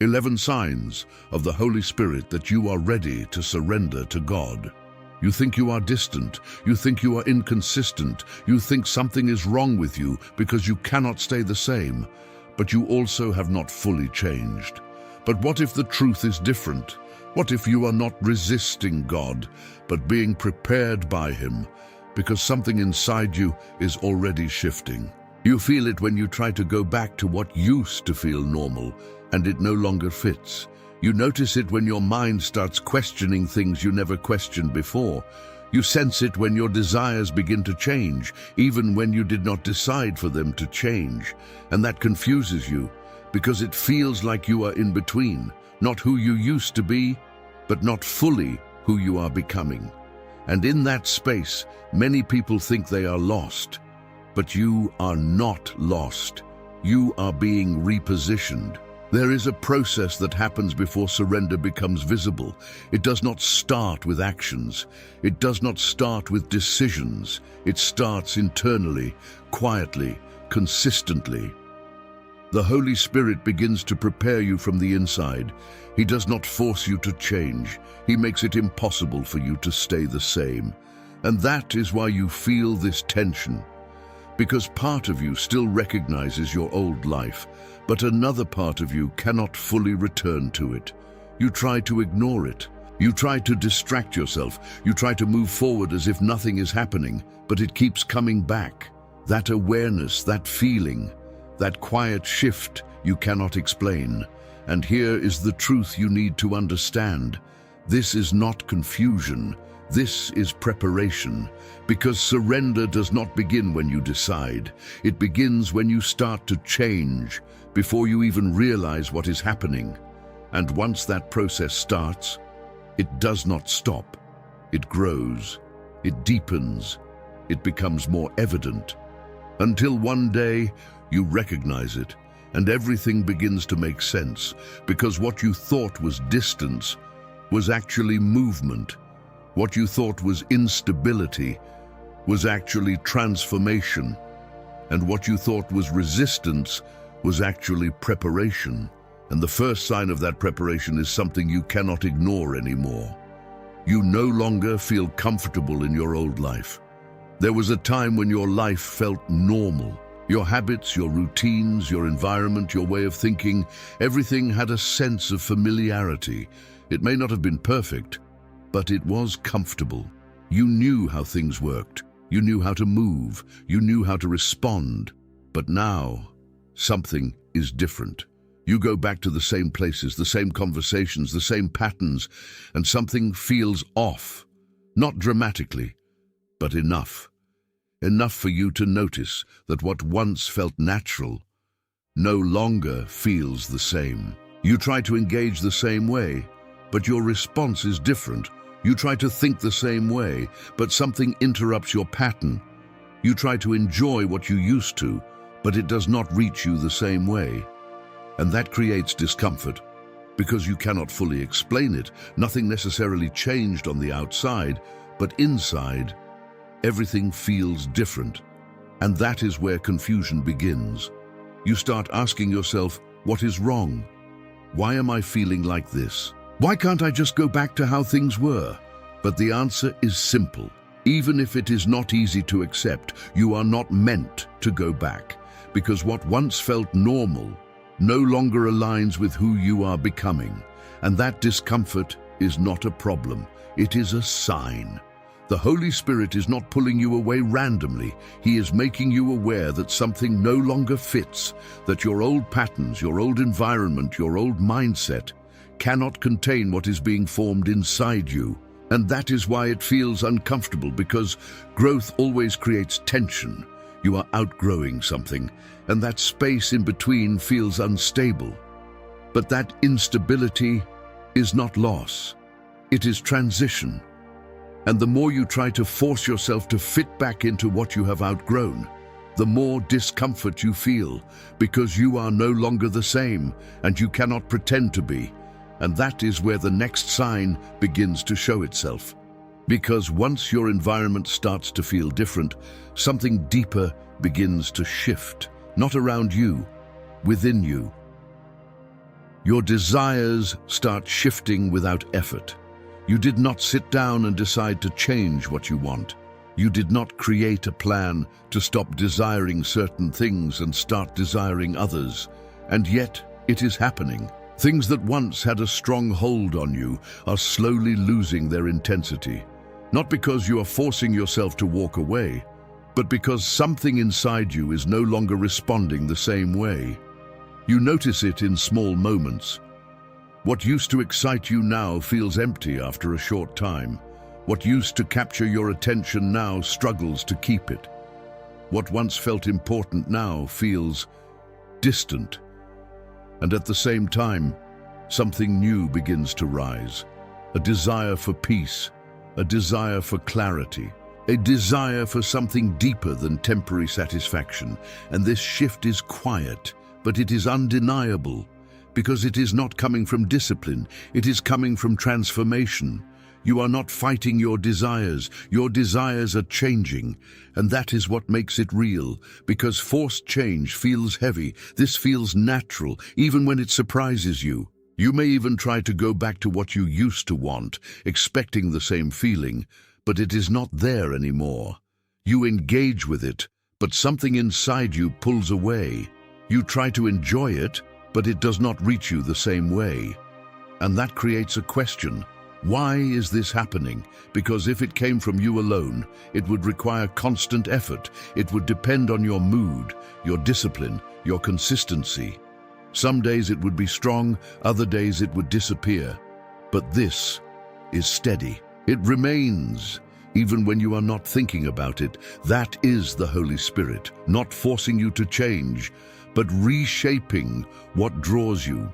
11 signs of the Holy Spirit that you are ready to surrender to God. You think you are distant, you think you are inconsistent, you think something is wrong with you because you cannot stay the same, but you also have not fully changed. But what if the truth is different? What if you are not resisting God, but being prepared by Him, because something inside you is already shifting? You feel it when you try to go back to what used to feel normal, and it no longer fits. You notice it when your mind starts questioning things you never questioned before. You sense it when your desires begin to change, even when you did not decide for them to change. And that confuses you, because it feels like you are in between, not who you used to be, but not fully who you are becoming. And in that space, many people think they are lost. But you are not lost. You are being repositioned. There is a process that happens before surrender becomes visible. It does not start with actions. It does not start with decisions. It starts internally, quietly, consistently. The Holy Spirit begins to prepare you from the inside. He does not force you to change. He makes it impossible for you to stay the same. And that is why you feel this tension. Because part of you still recognizes your old life, but another part of you cannot fully return to it. You try to ignore it. You try to distract yourself. You try to move forward as if nothing is happening, but it keeps coming back. That awareness, that feeling, that quiet shift you cannot explain. And here is the truth you need to understand. This is not confusion. This is preparation, because surrender does not begin when you decide. It begins when you start to change, before you even realize what is happening. And once that process starts, it does not stop. It grows, it deepens, it becomes more evident, until one day you recognize it, and everything begins to make sense, because what you thought was distance was actually movement. What you thought was instability was actually transformation, and what you thought was resistance was actually preparation. And the first sign of that preparation is something you cannot ignore anymore. You no longer feel comfortable in your old life. There was a time when your life felt normal. Your habits, your routines, your environment, your way of thinking, everything had a sense of familiarity. It may not have been perfect, but it was comfortable. You knew how things worked. You knew how to move. You knew how to respond. But now, something is different. You go back to the same places, the same conversations, the same patterns, and something feels off. Not dramatically, but enough. Enough for you to notice that what once felt natural no longer feels the same. You try to engage the same way, but your response is different. You try to think the same way, but something interrupts your pattern. You try to enjoy what you used to, but it does not reach you the same way. And that creates discomfort, because you cannot fully explain it. Nothing necessarily changed on the outside, but inside, everything feels different. And that is where confusion begins. You start asking yourself, what is wrong? Why am I feeling like this? Why can't I just go back to how things were? But the answer is simple. Even if it is not easy to accept, you are not meant to go back, because what once felt normal no longer aligns with who you are becoming. And that discomfort is not a problem. It is a sign. The Holy Spirit is not pulling you away randomly. He is making you aware that something no longer fits, that your old patterns, your old environment, your old mindset cannot contain what is being formed inside you. And that is why it feels uncomfortable, because growth always creates tension. You are outgrowing something, and that space in between feels unstable. But that instability is not loss. It is transition. And the more you try to force yourself to fit back into what you have outgrown, the more discomfort you feel, because you are no longer the same, and you cannot pretend to be. And that is where the next sign begins to show itself. Because once your environment starts to feel different, something deeper begins to shift, not around you, within you. Your desires start shifting without effort. You did not sit down and decide to change what you want. You did not create a plan to stop desiring certain things and start desiring others. And yet, it is happening. Things that once had a strong hold on you are slowly losing their intensity. Not because you are forcing yourself to walk away, but because something inside you is no longer responding the same way. You notice it in small moments. What used to excite you now feels empty after a short time. What used to capture your attention now struggles to keep it. What once felt important now feels distant. And at the same time, something new begins to rise. A desire for peace, a desire for clarity, a desire for something deeper than temporary satisfaction. And this shift is quiet, but it is undeniable, because it is not coming from discipline, it is coming from transformation. You are not fighting your desires are changing, and that is what makes it real, because forced change feels heavy. This feels natural, even when it surprises you. You may even try to go back to what you used to want, expecting the same feeling, but it is not there anymore. You engage with it, but something inside you pulls away. You try to enjoy it, but it does not reach you the same way. And that creates a question. Why is this happening? Because if it came from you alone, it would require constant effort. It would depend on your mood, your discipline, your consistency. Some days it would be strong, other days it would disappear. But this is steady. It remains, even when you are not thinking about it. That is the Holy Spirit, not forcing you to change, but reshaping what draws you.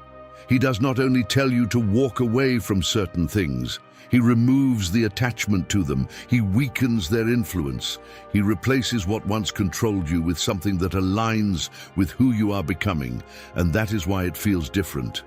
He does not only tell you to walk away from certain things, he removes the attachment to them, he weakens their influence, he replaces what once controlled you with something that aligns with who you are becoming, and that is why it feels different.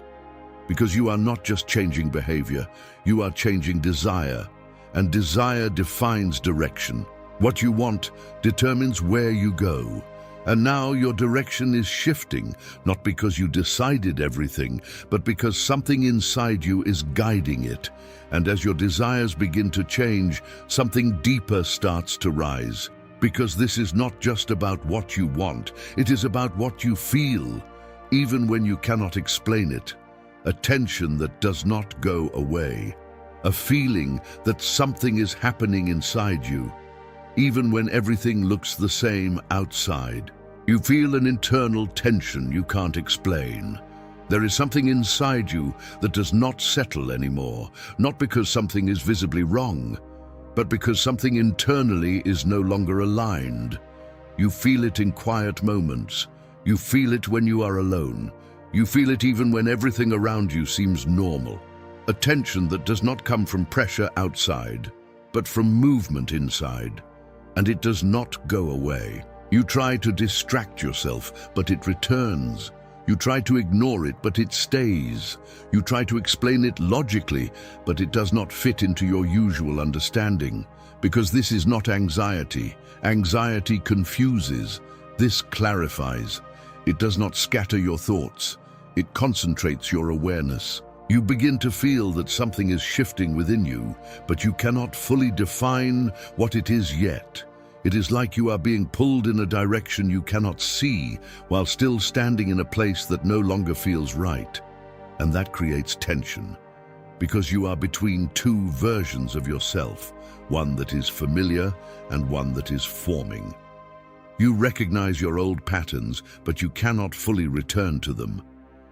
Because you are not just changing behavior, you are changing desire, and desire defines direction. What you want determines where you go. And now your direction is shifting, not because you decided everything, but because something inside you is guiding it. And as your desires begin to change, something deeper starts to rise. Because this is not just about what you want, it is about what you feel, even when you cannot explain it. A tension that does not go away. A feeling that something is happening inside you, even when everything looks the same outside. You feel an internal tension you can't explain. There is something inside you that does not settle anymore, not because something is visibly wrong, but because something internally is no longer aligned. You feel it in quiet moments. You feel it when you are alone. You feel it even when everything around you seems normal. A tension that does not come from pressure outside, but from movement inside. And it does not go away. You try to distract yourself, but it returns. You try to ignore it, but it stays. You try to explain it logically, but it does not fit into your usual understanding. Because this is not anxiety. Anxiety confuses. This clarifies. It does not scatter your thoughts. It concentrates your awareness. You begin to feel that something is shifting within you, but you cannot fully define what it is yet. It is like you are being pulled in a direction you cannot see, while still standing in a place that no longer feels right. And that creates tension, because you are between two versions of yourself, one that is familiar and one that is forming. You recognize your old patterns, but you cannot fully return to them.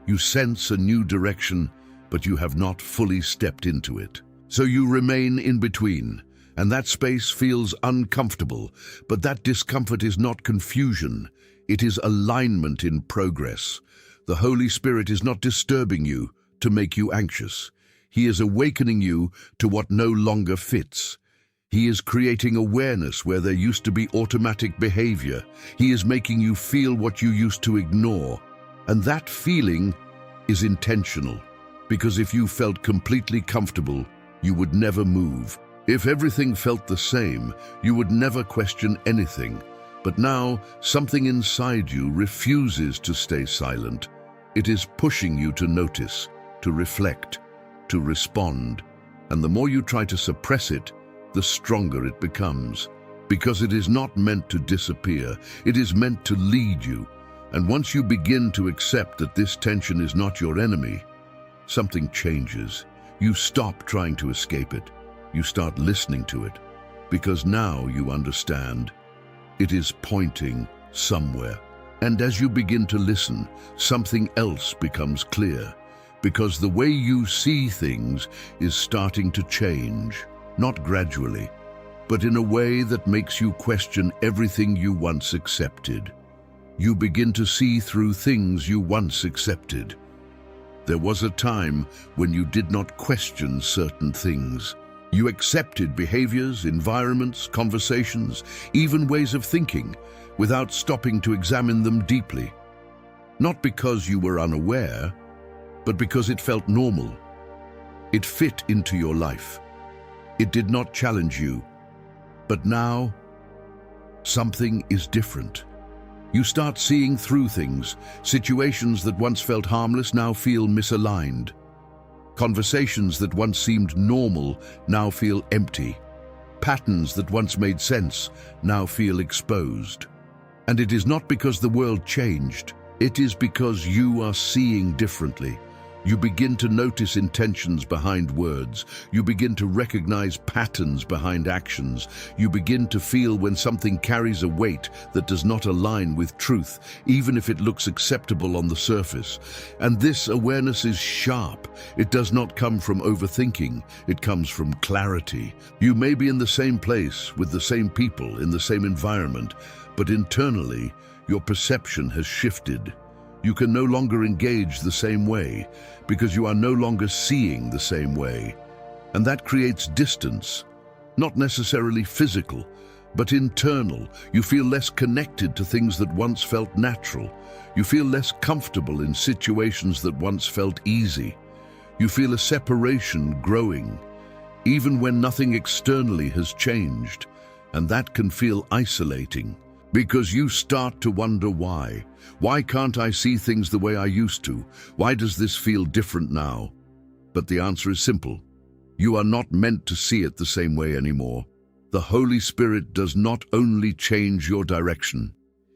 You sense a new direction, but you have not fully stepped into it. So you remain in between. And that space feels uncomfortable, but that discomfort is not confusion. It is alignment in progress. The Holy Spirit is not disturbing you to make you anxious. He is awakening you to what no longer fits. He is creating awareness where there used to be automatic behavior. He is making you feel what you used to ignore. And that feeling is intentional, because if you felt completely comfortable, you would never move. If everything felt the same, you would never question anything. But now, something inside you refuses to stay silent. It is pushing you to notice, to reflect, to respond. And the more you try to suppress it, the stronger it becomes. Because it is not meant to disappear, it is meant to lead you. And once you begin to accept that this tension is not your enemy, something changes. You stop trying to escape it. You start listening to it. Because now you understand. It is pointing somewhere. And as you begin to listen, something else becomes clear. Because the way you see things is starting to change. Not gradually, but in a way that makes you question everything you once accepted. You begin to see through things you once accepted. There was a time when you did not question certain things. You accepted behaviors, environments, conversations, even ways of thinking, without stopping to examine them deeply. Not because you were unaware, but because it felt normal. It fit into your life. It did not challenge you. But now, something is different. You start seeing through things. Situations that once felt harmless now feel misaligned. Conversations that once seemed normal now feel empty. Patterns that once made sense now feel exposed. And it is not because the world changed. It is because you are seeing differently. You begin to notice intentions behind words. You begin to recognize patterns behind actions. You begin to feel when something carries a weight that does not align with truth, even if it looks acceptable on the surface. And this awareness is sharp. It does not come from overthinking. It comes from clarity. You may be in the same place, with the same people, in the same environment, but internally, your perception has shifted. You can no longer engage the same way because you are no longer seeing the same way. And that creates distance, not necessarily physical, but internal. You feel less connected to things that once felt natural. You feel less comfortable in situations that once felt easy. You feel a separation growing, even when nothing externally has changed. And that can feel isolating. Because you start to wonder why. Why can't I see things the way I used to? Why does this feel different now? But the answer is simple. You are not meant to see it the same way anymore. The Holy Spirit does not only change your direction.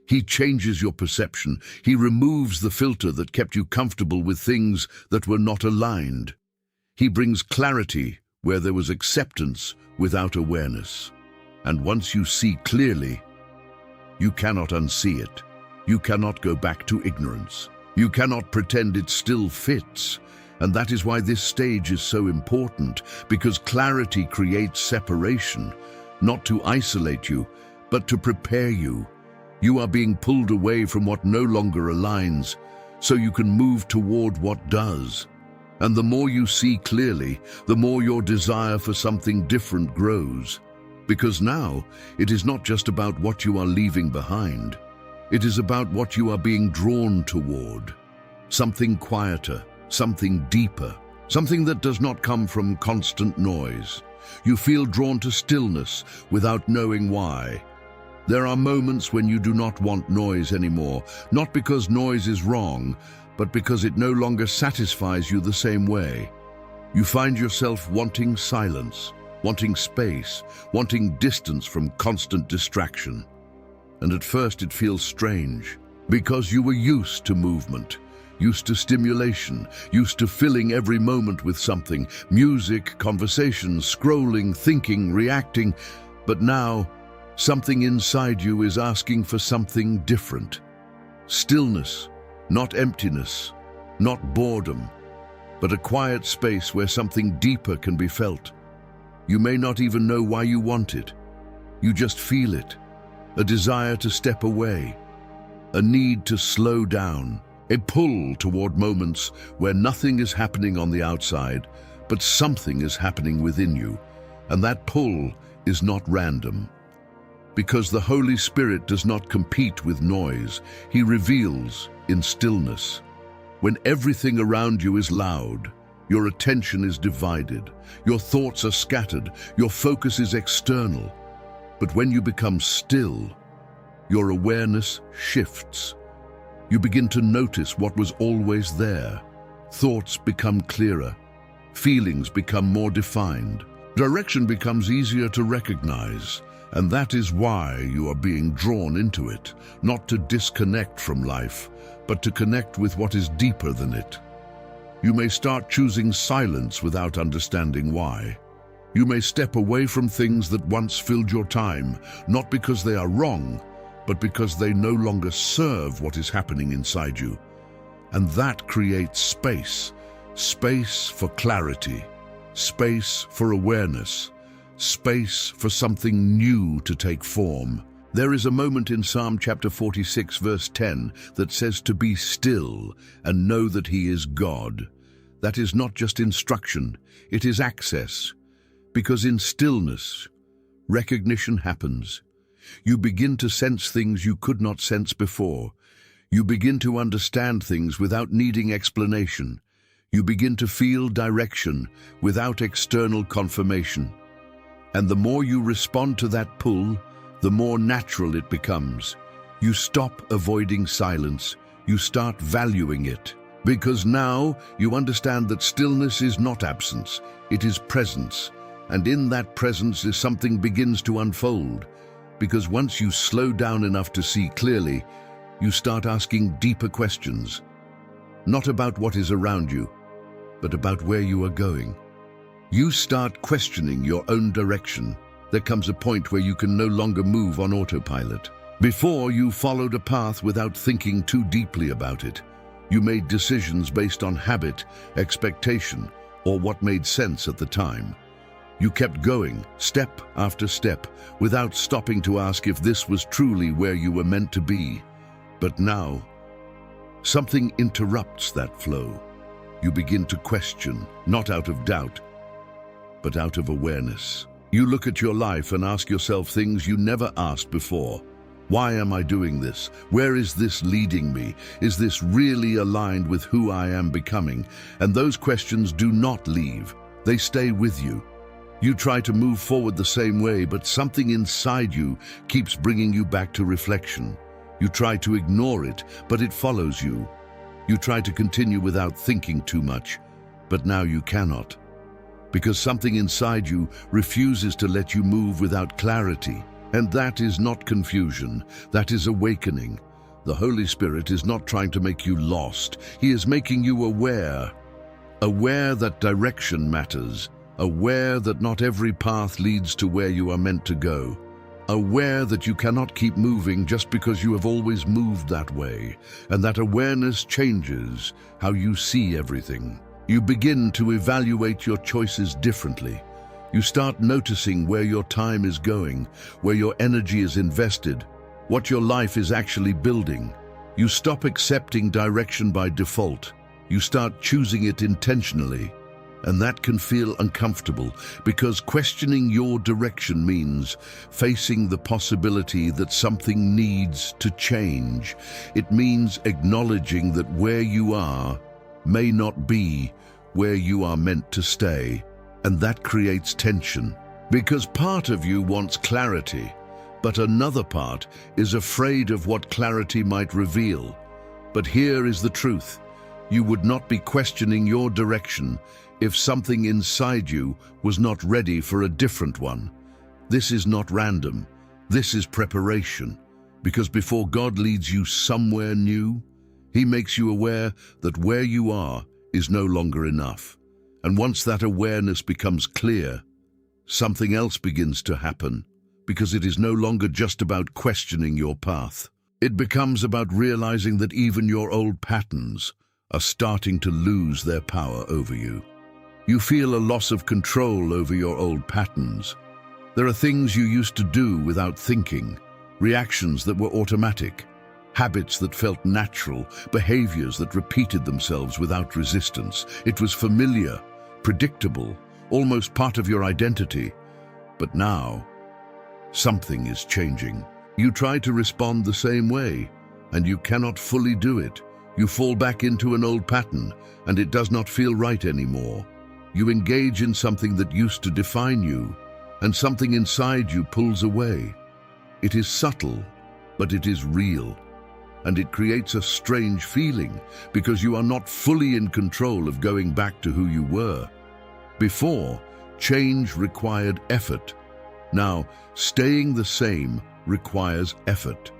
He changes your perception. He removes the filter that kept you comfortable with things that were not aligned. He brings clarity where there was acceptance without awareness. And once you see clearly, you cannot unsee it. You cannot go back to ignorance. You cannot pretend it still fits. And that is why this stage is so important, because clarity creates separation, not to isolate you, but to prepare you. You are being pulled away from what no longer aligns, so you can move toward what does. And the more you see clearly, the more your desire for something different grows. Because now, it is not just about what you are leaving behind. It is about what you are being drawn toward. Something quieter, something deeper, something that does not come from constant noise. You feel drawn to stillness without knowing why. There are moments when you do not want noise anymore, not because noise is wrong, but because it no longer satisfies you the same way. You find yourself wanting silence, wanting space, wanting distance from constant distraction. And at first it feels strange, because you were used to movement, used to stimulation, used to filling every moment with something, music, conversation, scrolling, thinking, reacting. But now, something inside you is asking for something different. Stillness, not emptiness, not boredom, but a quiet space where something deeper can be felt. You may not even know why you want it. You just feel it. A desire to step away. A need to slow down. A pull toward moments where nothing is happening on the outside, but something is happening within you. And that pull is not random. Because the Holy Spirit does not compete with noise. He reveals in stillness. When everything around you is loud, your attention is divided, your thoughts are scattered, your focus is external. But when you become still, your awareness shifts. You begin to notice what was always there. Thoughts become clearer. Feelings become more defined. Direction becomes easier to recognize. And that is why you are being drawn into it, not to disconnect from life, but to connect with what is deeper than it. You may start choosing silence without understanding why. You may step away from things that once filled your time, not because they are wrong, but because they no longer serve what is happening inside you. And that creates space. Space for clarity. Space for awareness. Space for something new to take form. There is a moment in Psalm chapter 46 verse 10 that says to be still and know that He is God. That is not just instruction, it is access. Because in stillness, recognition happens. You begin to sense things you could not sense before. You begin to understand things without needing explanation. You begin to feel direction without external confirmation. And the more you respond to that pull, the more natural it becomes. You stop avoiding silence. You start valuing it. Because now you understand that stillness is not absence, it is presence. And in that presence is something begins to unfold. Because once you slow down enough to see clearly, you start asking deeper questions. Not about what is around you, but about where you are going. You start questioning your own direction. There comes a point where you can no longer move on autopilot. Before, you followed a path without thinking too deeply about it. You made decisions based on habit, expectation, or what made sense at the time. You kept going, step after step, without stopping to ask if this was truly where you were meant to be. But now, something interrupts that flow. You begin to question, not out of doubt, but out of awareness. You look at your life and ask yourself things you never asked before. Why am I doing this? Where is this leading me? Is this really aligned with who I am becoming? And those questions do not leave. They stay with you. You try to move forward the same way, but something inside you keeps bringing you back to reflection. You try to ignore it, but it follows you. You try to continue without thinking too much, but now you cannot. Because something inside you refuses to let you move without clarity. And that is not confusion, that is awakening. The Holy Spirit is not trying to make you lost. He is making you aware. Aware that direction matters. Aware that not every path leads to where you are meant to go. Aware that you cannot keep moving just because you have always moved that way. And that awareness changes how you see everything. You begin to evaluate your choices differently. You start noticing where your time is going, where your energy is invested, what your life is actually building. You stop accepting direction by default. You start choosing it intentionally. And that can feel uncomfortable because questioning your direction means facing the possibility that something needs to change. It means acknowledging that where you are may not be where you are meant to stay. And that creates tension because part of you wants clarity, but another part is afraid of what clarity might reveal. But here is the truth. You would not be questioning your direction if something inside you was not ready for a different one. This is not random. This is preparation. Because before God leads you somewhere new, He makes you aware that where you are is no longer enough. And once that awareness becomes clear, something else begins to happen, because it is no longer just about questioning your path. It becomes about realizing that even your old patterns are starting to lose their power over you. You feel a loss of control over your old patterns. There are things you used to do without thinking, reactions that were automatic, habits that felt natural, behaviors that repeated themselves without resistance. It was familiar, predictable, almost part of your identity. But now, something is changing. You try to respond the same way, and you cannot fully do it. You fall back into an old pattern, and it does not feel right anymore. You engage in something that used to define you, and something inside you pulls away. It is subtle, but it is real. and it creates a strange feeling because you are not fully in control of going back to who you were. Before, change required effort. Now, staying the same requires effort.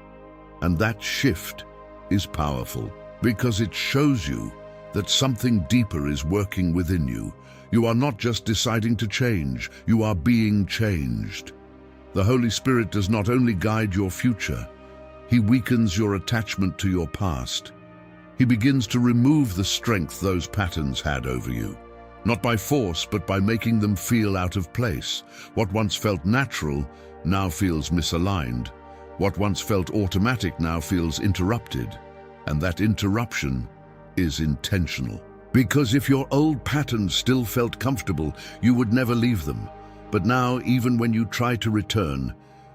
And that shift is powerful because it shows you that something deeper is working within you. You are not just deciding to change, you are being changed. The Holy Spirit does not only guide your future, He weakens your attachment to your past. He begins to remove the strength those patterns had over you. Not by force, but by making them feel out of place. What once felt natural now feels misaligned. What once felt automatic now feels interrupted. And that interruption is intentional. Because if your old patterns still felt comfortable, you would never leave them. But now, even when you try to return,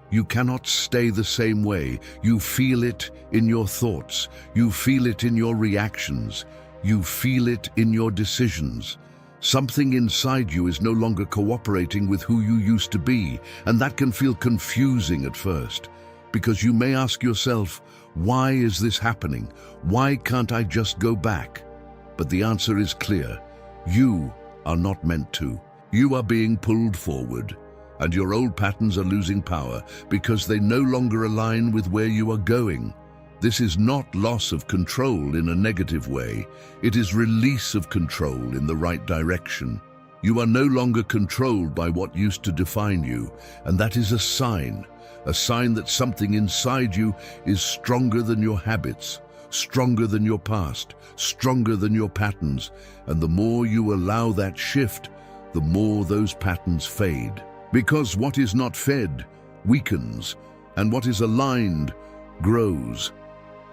you cannot stay the same way. You feel it in your thoughts. You feel it in your reactions. You feel it in your decisions. Something inside you is no longer cooperating with who you used to be, and that can feel confusing at first, because you may ask yourself, why is this happening? Why can't I just go back? But the answer is clear. You are not meant to. You are being pulled forward, and your old patterns are losing power because they no longer align with where you are going. This is not loss of control in a negative way. It is release of control in the right direction. You are no longer controlled by what used to define you, and that is a sign that something inside you is stronger than your habits, stronger than your past, stronger than your patterns. And the more you allow that shift, the more those patterns fade. Because what is not fed weakens, and what is aligned grows.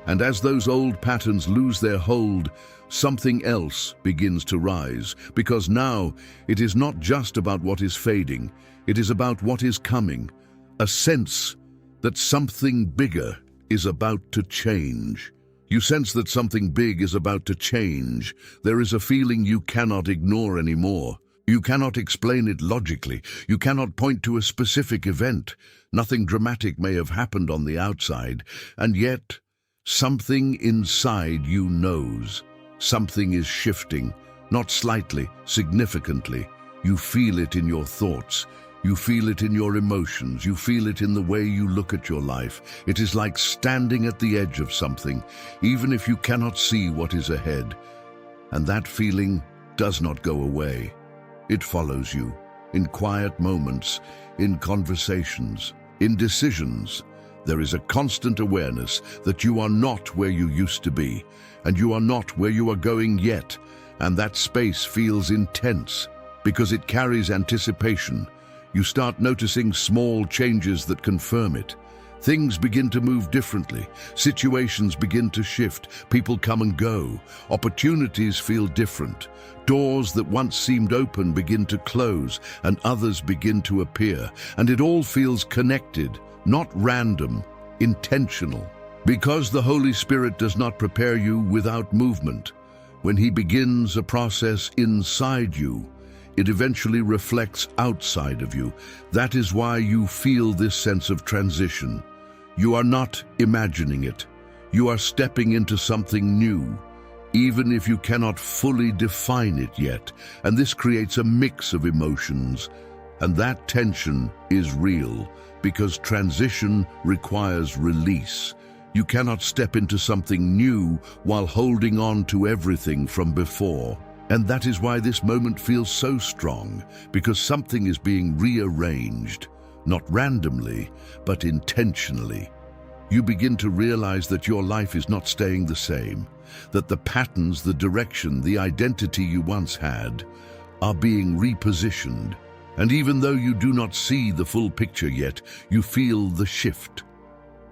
And as those old patterns lose their hold, something else begins to rise, because now it is not just about what is fading, it is about what is coming, a sense that something bigger is about to change. You sense that something big is about to change. There is a feeling you cannot ignore anymore. You cannot explain it logically. You cannot point to a specific event. Nothing dramatic may have happened on the outside, and yet something inside you knows. Something is shifting, not slightly, significantly. You feel it in your thoughts. You feel it in your emotions. You feel it in the way you look at your life. It is like standing at the edge of something, even if you cannot see what is ahead. And that feeling does not go away. It follows you in quiet moments, in conversations, in decisions. There is a constant awareness that you are not where you used to be, and you are not where you are going yet, and that space feels intense because it carries anticipation. You start noticing small changes that confirm it. Things begin to move differently. Situations begin to shift. People come and go. Opportunities feel different. Doors that once seemed open begin to close, and others begin to appear. And it all feels connected, not random, intentional. Because the Holy Spirit does not prepare you without movement. When He begins a process inside you, it eventually reflects outside of you. That is why you feel this sense of transition. You are not imagining it. You are stepping into something new, even if you cannot fully define it yet. And this creates a mix of emotions. And that tension is real, because transition requires release. You cannot step into something new while holding on to everything from before. And that is why this moment feels so strong, because something is being rearranged, not randomly, but intentionally. You begin to realize that your life is not staying the same, that the patterns, the direction, the identity you once had are being repositioned. And even though you do not see the full picture yet, you feel the shift.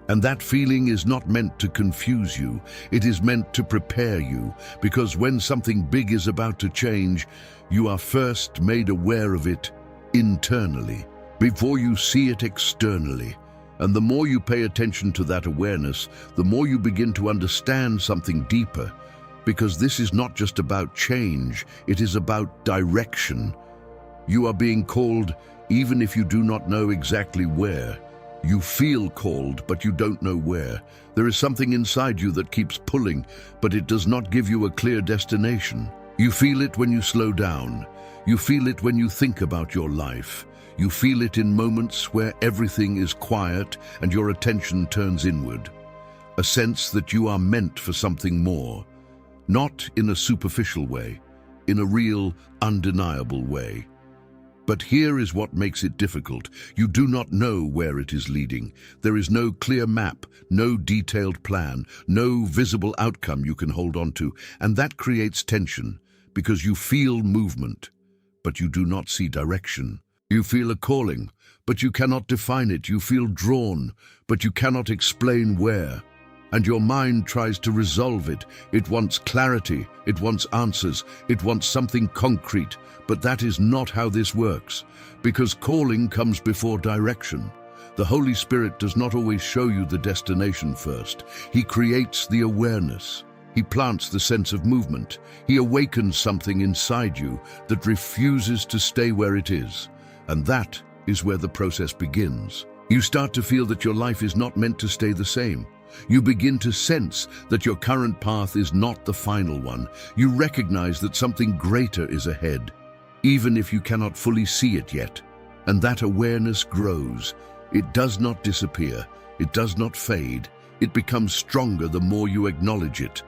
And that feeling is not meant to confuse you. It is meant to prepare you, because when something big is about to change, you are first made aware of it internally, before you see it externally. And the more you pay attention to that awareness, the more you begin to understand something deeper, because this is not just about change, it is about direction. You are being called, even if you do not know exactly where. You feel called, but you don't know where. There is something inside you that keeps pulling, but it does not give you a clear destination. You feel it when you slow down. You feel it when you think about your life. You feel it in moments where everything is quiet and your attention turns inward. A sense that you are meant for something more, not in a superficial way, in a real, undeniable way. But here is what makes it difficult. You do not know where it is leading. There is no clear map, no detailed plan, no visible outcome you can hold on to, and that creates tension because you feel movement, but you do not see direction. You feel a calling, but you cannot define it. You feel drawn, but you cannot explain where. And your mind tries to resolve it. It wants clarity, it wants answers, it wants something concrete. But that is not how this works, because calling comes before direction. The Holy Spirit does not always show you the destination first. He creates the awareness. He plants the sense of movement. He awakens something inside you that refuses to stay where it is. And that is where the process begins. You start to feel that your life is not meant to stay the same. You begin to sense that your current path is not the final one. You recognize that something greater is ahead, even if you cannot fully see it yet. And that awareness grows. It does not disappear. It does not fade. It becomes stronger the more you acknowledge it.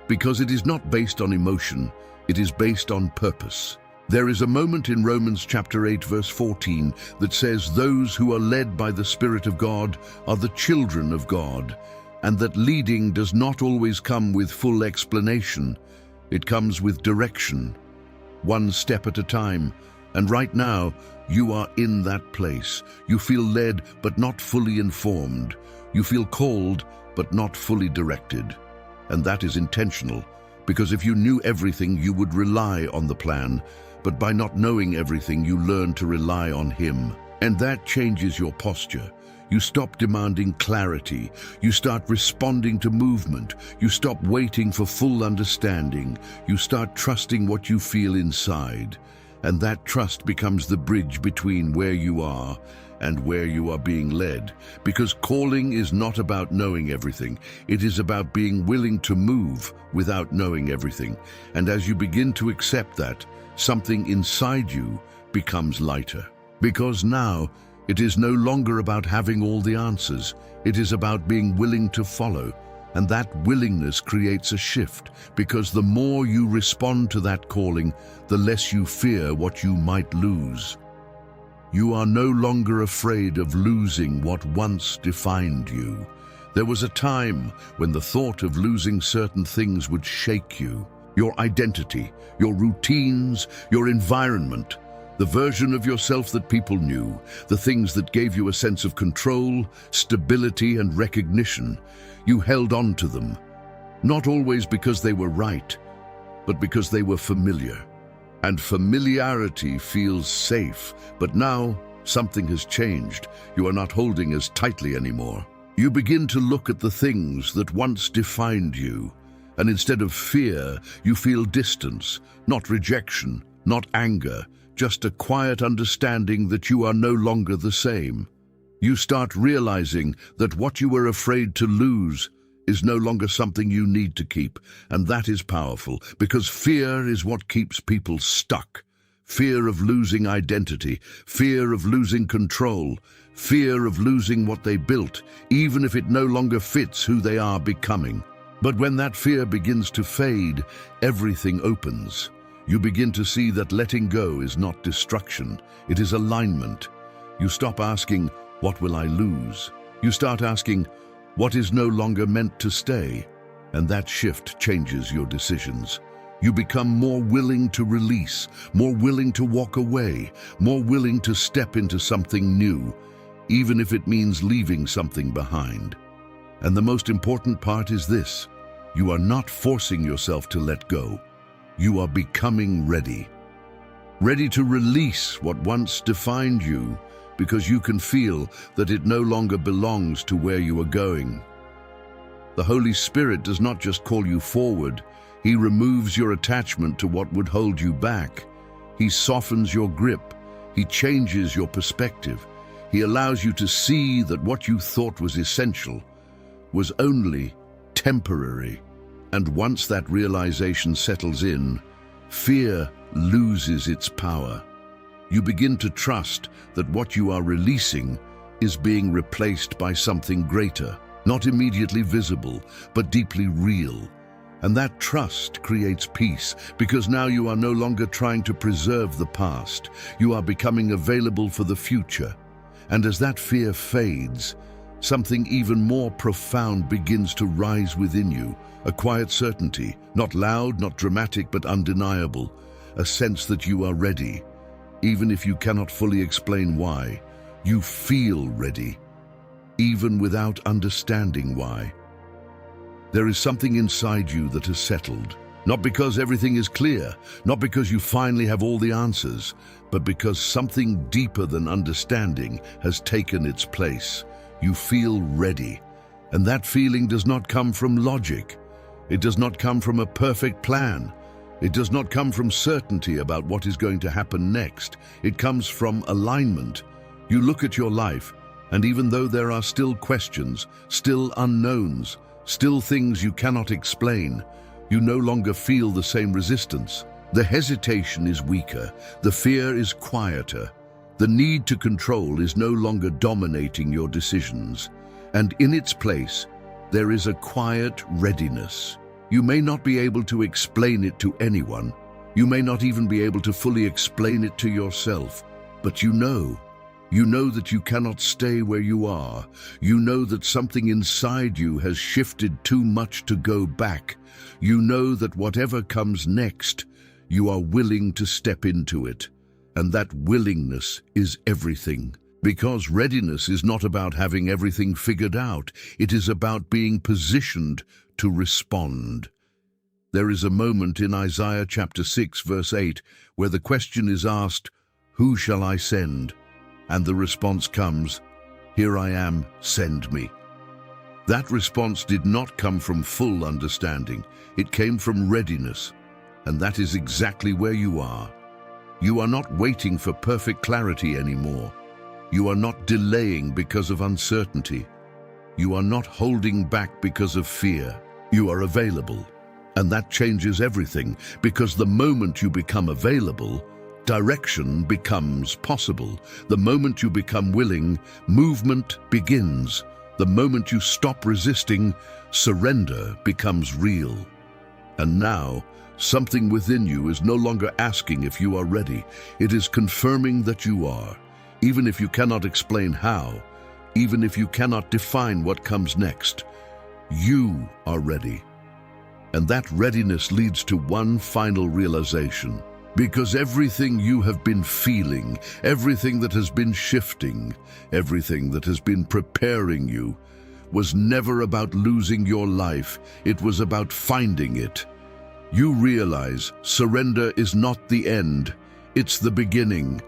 Because it is not based on emotion, it is based on purpose. There is a moment in Romans chapter 8 verse 14 that says, "Those who are led by the Spirit of God are the children of God," and that leading does not always come with full explanation. It comes with direction, one step at a time. And right now, you are in that place. You feel led but not fully informed. You feel called but not fully directed. And that is intentional, because if you knew everything, you would rely on the plan. But by not knowing everything, you learn to rely on Him. And that changes your posture. You stop demanding clarity. You start responding to movement. You stop waiting for full understanding. You start trusting what you feel inside. And that trust becomes the bridge between where you are and where you are being led. Because calling is not about knowing everything. It is about being willing to move without knowing everything. And as you begin to accept that, something inside you becomes lighter. Because now, it is no longer about having all the answers. It is about being willing to follow. And that willingness creates a shift, because the more you respond to that calling, the less you fear what you might lose. You are no longer afraid of losing what once defined you. There was a time when the thought of losing certain things would shake you. Your identity, your routines, your environment, the version of yourself that people knew, the things that gave you a sense of control, stability, and recognition. You held on to them, not always because they were right, but because they were familiar. And familiarity feels safe, but now something has changed. You are not holding as tightly anymore. You begin to look at the things that once defined you, and instead of fear, you feel distance, not rejection, not anger, just a quiet understanding that you are no longer the same. You start realizing that what you were afraid to lose is no longer something you need to keep, and that is powerful, because fear is what keeps people stuck. Fear of losing identity, fear of losing control, fear of losing what they built, even if it no longer fits who they are becoming. But when that fear begins to fade, everything opens. You begin to see that letting go is not destruction, it is alignment. You stop asking, "What will I lose?" You start asking, "What is no longer meant to stay?" And that shift changes your decisions. You become more willing to release, more willing to walk away, more willing to step into something new, even if it means leaving something behind. And the most important part is this: you are not forcing yourself to let go. You are becoming ready. Ready to release what once defined you, because you can feel that it no longer belongs to where you are going. The Holy Spirit does not just call you forward. He removes your attachment to what would hold you back. He softens your grip. He changes your perspective. He allows you to see that what you thought was essential was only temporary. And once that realization settles in, fear loses its power. You begin to trust that what you are releasing is being replaced by something greater, not immediately visible, but deeply real. And that trust creates peace, because now you are no longer trying to preserve the past. You are becoming available for the future. And as that fear fades, something even more profound begins to rise within you, a quiet certainty, not loud, not dramatic, but undeniable, a sense that you are ready. Even if you cannot fully explain why, you feel ready, even without understanding why. There is something inside you that has settled, not because everything is clear, not because you finally have all the answers, but because something deeper than understanding has taken its place. You feel ready, and that feeling does not come from logic. It does not come from a perfect plan. It does not come from certainty about what is going to happen next. It comes from alignment. You look at your life, and even though there are still questions, still unknowns, still things you cannot explain, you no longer feel the same resistance. The hesitation is weaker, the fear is quieter, the need to control is no longer dominating your decisions, and in its place, there is a quiet readiness. You may not be able to explain it to anyone, you may not even be able to fully explain it to yourself, but you know that you cannot stay where you are. You know that something inside you has shifted too much to go back. You know that whatever comes next, you are willing to step into it. And that willingness is everything. Because readiness is not about having everything figured out. It is about being positioned to respond. There is a moment in Isaiah chapter 6, verse 8, where the question is asked, "Who shall I send?" And the response comes, "Here I am, send me." That response did not come from full understanding. It came from readiness. And that is exactly where you are. You are not waiting for perfect clarity anymore. You are not delaying because of uncertainty. You are not holding back because of fear. You are available. And that changes everything, because the moment you become available, direction becomes possible. The moment you become willing, movement begins. The moment you stop resisting, surrender becomes real. And now, something within you is no longer asking if you are ready. It is confirming that you are, even if you cannot explain how, even if you cannot define what comes next. You are ready. And that readiness leads to one final realization. Because everything you have been feeling, everything that has been shifting, everything that has been preparing you, was never about losing your life. It was about finding it. You realize surrender is not the end, it's the beginning.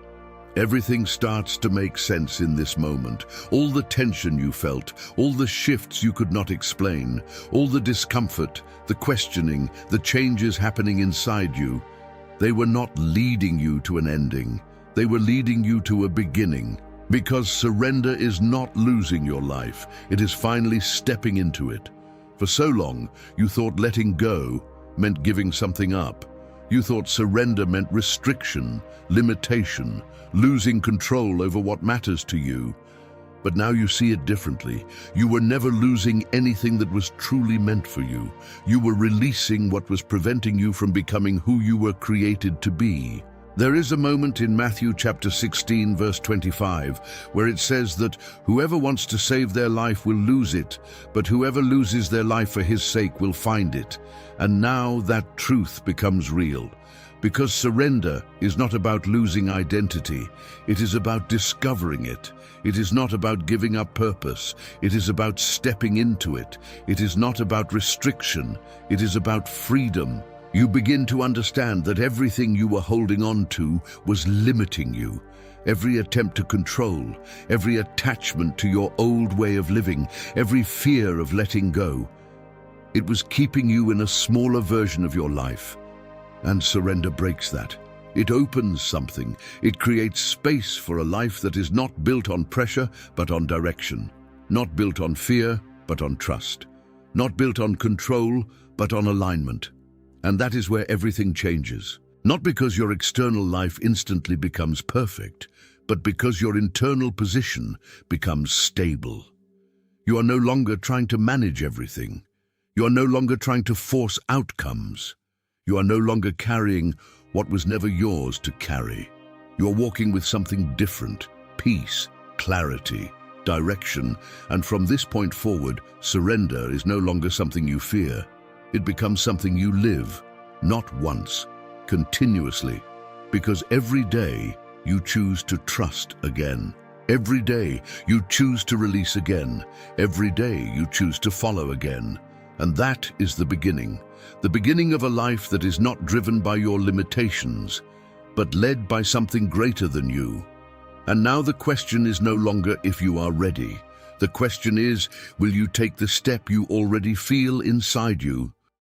Everything starts to make sense in this moment. All the tension you felt, all the shifts you could not explain, all the discomfort, the questioning, the changes happening inside you, they were not leading you to an ending. They were leading you to a beginning. Because surrender is not losing your life. It is finally stepping into it. For so long, you thought letting go meant giving something up. You thought surrender meant restriction, limitation, losing control over what matters to you. But now you see it differently. You were never losing anything that was truly meant for you. You were releasing what was preventing you from becoming who you were created to be. There is a moment in Matthew chapter 16, verse 25, where it says that whoever wants to save their life will lose it, but whoever loses their life for his sake will find it. And now that truth becomes real. Because surrender is not about losing identity. It is about discovering it. It is not about giving up purpose. It is about stepping into it. It is not about restriction. It is about freedom. You begin to understand that everything you were holding on to was limiting you. Every attempt to control, every attachment to your old way of living, every fear of letting go, it was keeping you in a smaller version of your life. And surrender breaks that. It opens something. It creates space for a life that is not built on pressure, but on direction. Not built on fear, but on trust. Not built on control, but on alignment. And that is where everything changes. Not because your external life instantly becomes perfect, but because your internal position becomes stable. You are no longer trying to manage everything. You are no longer trying to force outcomes. You are no longer carrying what was never yours to carry. You are walking with something different: peace, clarity, direction, and from this point forward, surrender is no longer something you fear. It becomes something you live, not once, continuously, because every day you choose to trust again. Every day you choose to release again. Every day you choose to follow again. And that is the beginning of a life that is not driven by your limitations, but led by something greater than you. And now the question is no longer if you are ready. The question is, will you take the step you already feel inside you?